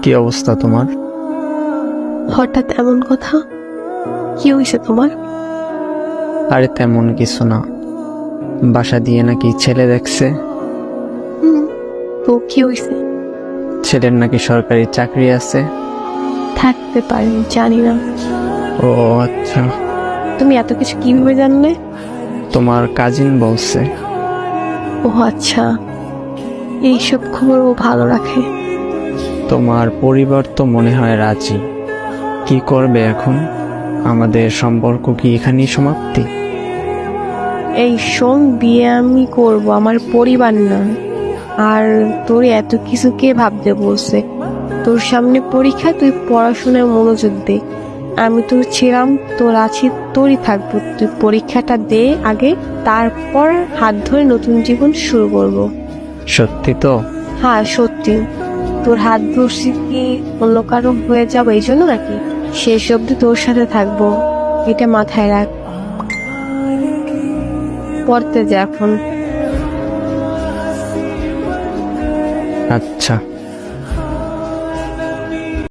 কি অবস্থা তোমার? হঠাৎ এমন কথা? কি হয়েছে তোমার? আরে তেমন কিছু না, বাসা দিয়ে নাকি ছেলে দেখছে। তো কি হয়েছে? ছেলের নাকি সরকারি চাকরি আছে। থাকতে পারে, জানি না। ও আচ্ছা, তুমি এত কিছু কিভাবে জানলে? তোমার কাজিন বলছে। ও আচ্ছা, এইসব খবর ও ভালো রাখে। তোমার পরিবার তো মনে হয় রাজি। কি করবে এখন? আমাদের সম্পর্ক কি এখানেই সমাপ্তি? এই শোন, বিয়ে আমি করব, আমার পরিবার না। আর তোর এত কিছু কে ভাবতে বলছে? তোর সামনে পরীক্ষা, তুই পড়াশোনায় মনোযোগ দে। আমি তোর ছিলাম, তোর আছি, তোরই থাকবো। তুই পরীক্ষাটা দে আগে, তারপর হাত ধরে নতুন জীবন শুরু করব। সত্যি তো? হ্যাঁ সত্যি। তোর হাত ধরছি কি অন্য কারো হয়ে যাবো এই জন্য নাকি? শেষ অব্দি তোর সাথে থাকবো, এটা মাথায় রাখ। পড়তে যা এখন। আচ্ছা।